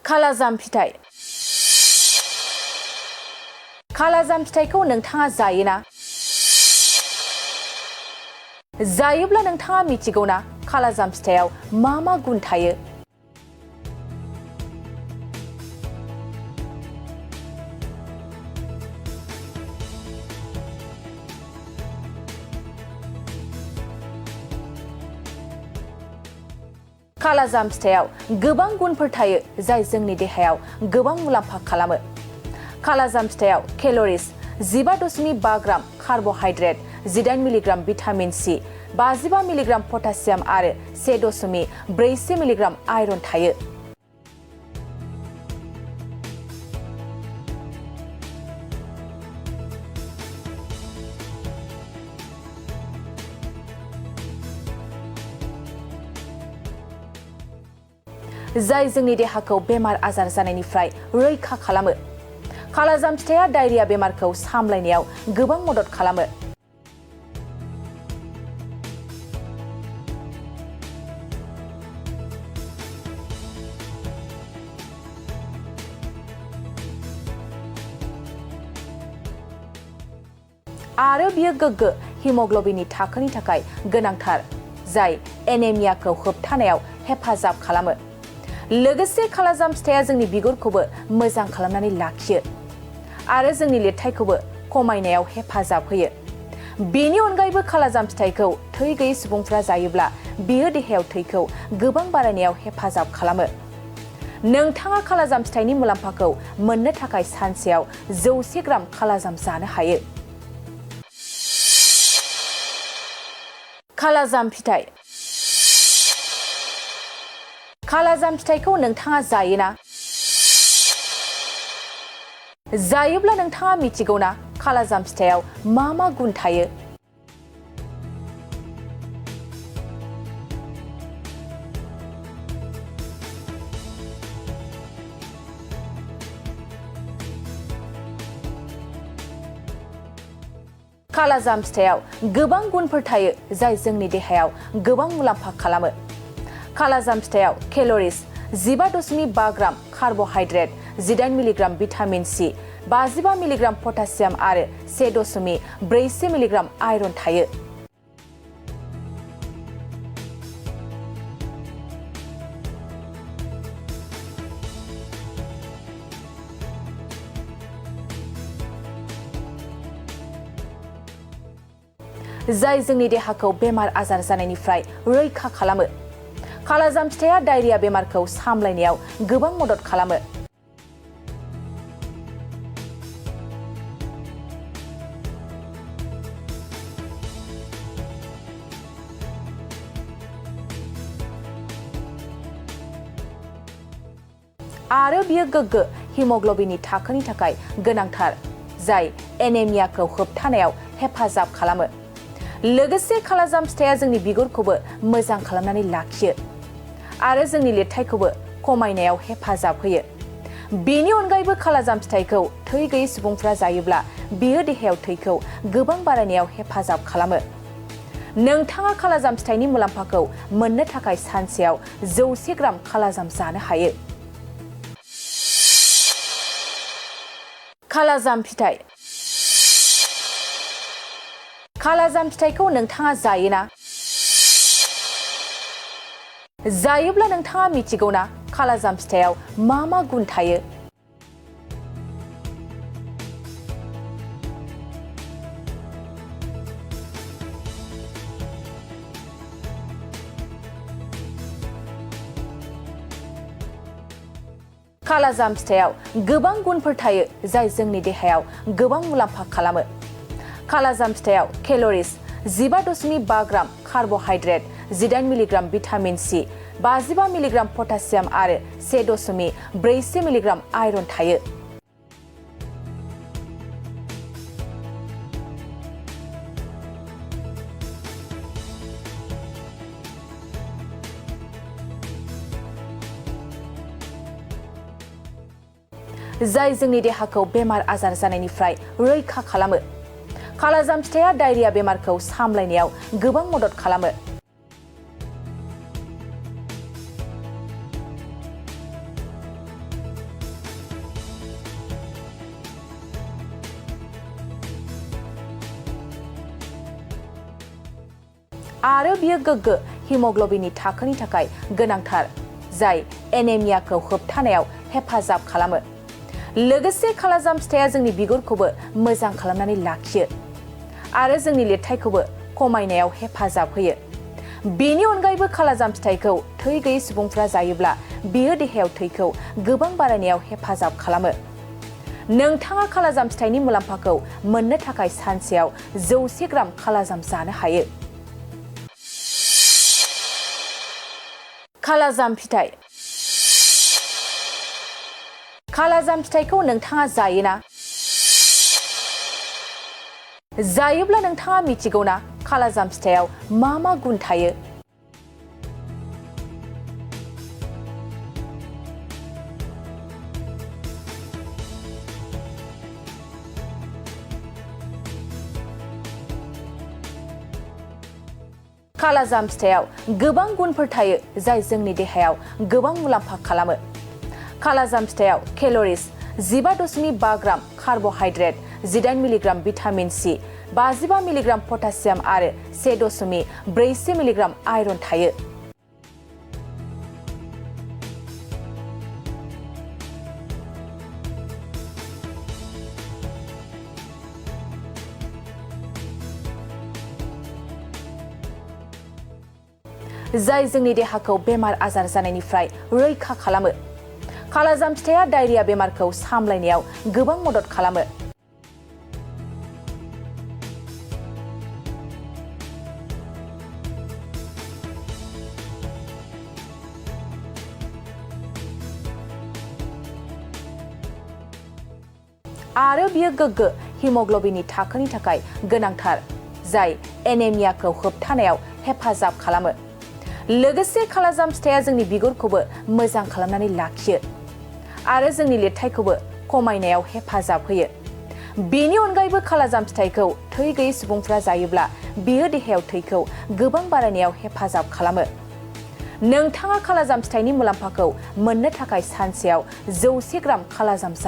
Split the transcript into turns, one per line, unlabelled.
खालाजाम फिथाइ खालाजाम फिथाइखौ नोंथाङा जायोना? जायोब्ला नोंथाङा मिथिगौना खालाजाम फिथाइयाव मा गुन थायो? खालाजाम फिथाइयाव गोबां गुनफोर थायो जाय जोंनि देहायाव गोबां मुलाम्फा खालामो। खालाजाम फिथाइयाव केल'रिस 15.5 ग्राम carbohydrate, 18 milligram vitamin C, 55 milligram potassium आरो 1.4 मिलिग्राम आयरन थायो। जाय जोंनि देहाखौ बेमार आजार जानायनिफ्राय रैखा खालामो। खालाजाम फिथाइया डायरिया बेमारखौ सामलायनायाव गोबां मदद खालामो। आरो बियो गोग्गो हिमोग्ल'बिननि थाखोनि थाखाय गोनांथार, जाय एनेमियाखौ होबथानायाव हेफाजाब खालामो। लोगोसे खालाजाम फिथाइया जोंनि बिगुरखौबो मोजां खालामनानै लाखियो आरो जोंनि लिरथायखौबो खमायनायाव हेफाजाब होयो। बेनि अनगायैबो खालाजाम फिथाइखौ थै गैयै सुबुंफोरा जायोब्ला बेयो देहायाव थैखौ गोबां बारायनायाव हेफाजाब खालामो। नोंथाङा खालाजाम फिथाइनि मुलाम्फाखौ मोननो थाखाय सानसेयाव 100 ग्राम खालाजाम जानो हायो। खालाजाम फिथाइ खालाजाम फिथाइखौ नोंथाङा जायोना? जायोब्ला नोंथाङा मिथिगौना खालाजाम फिथाइयाव मा गुन थायो? खालाजाम फिथाइयाव गोबां गुनफोर थायो जाय जोंनि देहायाव गोबां मुलाम्फा खालामो। खालाजाम फिथाइयाव केल'रिस 15.5 ग्राम carbohydrate, 18 milligram vitamin C, 55 milligram potassium आरो 1.4 मिलिग्राम आयरन थायो। जाय जोंनि देहाखौ बेमार आजार जानायनिफ्राय रैखा खालामो। खालाजाम फिथाइया डायरिया बेमारखौ सामलायनायाव गोबां मदद खालामो। आरो बियो गोग्गो हिमोग्ल'बिननि थाखोनि थाखाय गोनांथार, जाय एनेमियाखौ होबथानायाव हेफाजाब खालामो। लोगोसे खालाजाम फिथाइया जोंनि बिगुरखौबो मोजां खालामनानै लाखियो आरो जोंनि लिरथायखौबो खमायनायाव हेफाजाब होयो। बेनि अनगायैबो खालाजाम फिथाइखौ थै गैयै सुबुंफोरा जायोब्ला बेयो देहायाव थैखौ गोबां बारायनायाव हेफाजाब खालामो। नोंथाङा खालाजाम फिथाइनि मुलाम्फाखौ मोननो थाखाय सानसेयाव 100 ग्राम खालाजाम जानो हायो। खालाजाम फिथाइ खालाजाम फिथाइखौ नोंथाङा जायोना? जायोब्ला नोंथाङा मिथिगौना खालाजाम फिथाइयाव मा गुन थायो? खालाजाम फिथाइयाव गोबां गुनफोर थायो जाय जोंनि देहायाव गोबां मुलाम्फा खालामो। खालाजाम फिथाइयाव केल'रिस 15.5 ग्राम carbohydrate, 18 milligram vitamin C, 55 milligram potassium आरो 1.4 मिलिग्राम आयरन थायो। जाय जोंनि देहाखौ बेमार आजार जानायनिफ्राय रैखा खालामो। खालाजाम फिथाइया डायरिया बेमारखौ सामलायनायाव गोबां मदद खालामो। आरो बियो गोग्गो हिमोग्ल'बिननि थाखोनि थाखाय गोनांथार जाय एनेमियाखौ होबथानायाव हेफाजाब खालामो। लोगोसे खालाजाम फिथाइया जोंनि बिगुरखौबो मोजां खालामनानै लाखियो आरो जोंनि लिरथायखौबो खमायनायाव हेफाजाब होयो। बेनि अनगायैबो खालाजाम फिथाइखौ थै गैयै सुबुंफोरा जायोब्ला बेयो देहायाव थैखौ गोबां बारायनायाव हेफाजाब खालामो। नोंथाङा खालाजाम फिथाइनि मुलाम्फाखौ मोननो थाखाय सानसेयाव 100 ग्राम खालाजाम जानो हायो। खालाजाम फिथाइ। खालाजाम फिथाइखौ नोंथाङा जायोना? जायोब्ला नोंथाङा मिथिगौना खालाजाम फिथाइयाव मा गुन थायो? खालाजाम फिथाइयाव गोबां गुनफोर थायो जाय जोंनि देहायाव गोबां मुलाम्फा खालामो। खालाजाम फिथाइयाव केल'रिज 15.5 ग्राम carbohydrate, 18 milligram vitamin C, 55 milligram potassium आरो 1.4 मिलिग्राम आयरन थायो। जाय जोंनि देहाखौ बेमार आजार जानायनिफ्राय रैखा खालामो। खालाजाम फिथाइया डायरिया बेमारखौ सामलायनायाव गोबां मदद खालामो। आरो बियो गोग्गो हिमोग्ल'बिननि थाखोनि थाखाय गोनांथार जाय एनेमियाखौ होबथानायाव हेफाजाब खालामो। लोगोसे खालाजाम फिथाइया जोंनि बिगुरखौबो मोजां खालामनानै लाखियो आरो जोंनि लिरथायखौबो खमायनायाव हेफाजाब होयो। बेनि अनगायैबो खालाजाम फिथाइखौ थै गैयै सुबुंफोरा जायोब्ला बेयो देहायाव थैखौ गोबां बारायनायाव हेफाजाब खालामो। नोंथाङा खालाजाम फिथाइनि मुलाम्फाखौ मोननो थाखाय सानसेयाव 100 ग्राम खालाजाम